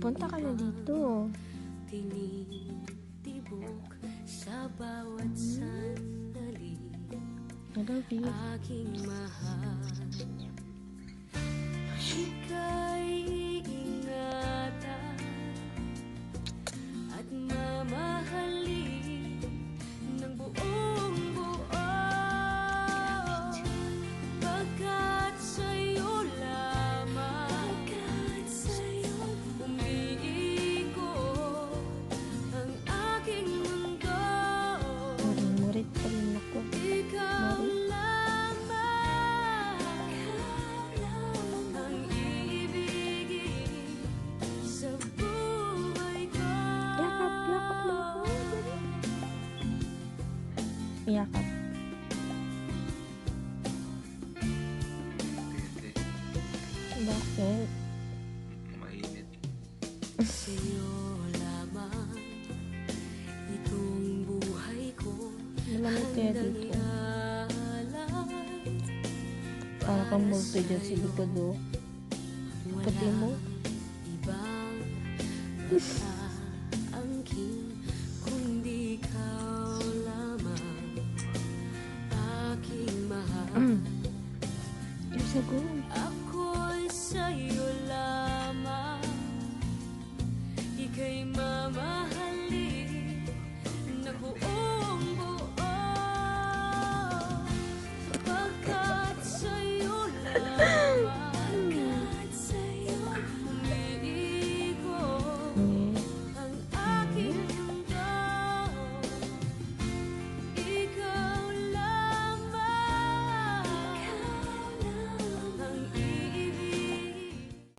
Punta ka na dito. Tinitibok sa bawat sandali. I love you. Aking mahal, ika'y ingatan at mamahalin ng buong buo, pagkat sa'yo lamang umiikot ang aking mundo. Murit pa rin ako. Ikaw lamang ang ibigin sa buhay ko. Yakap, yakap mo. Yakap. Bakit? Mainit. Sa'yo lamang itong buhay ko. Malamig kaya dito. Para kang multi dyan sa likod o. Pati mo. Ibang makaangking kundi ikaw lamang aking mahal. Yung sagot. Ako'y sa'yo lamang, ika'y mama.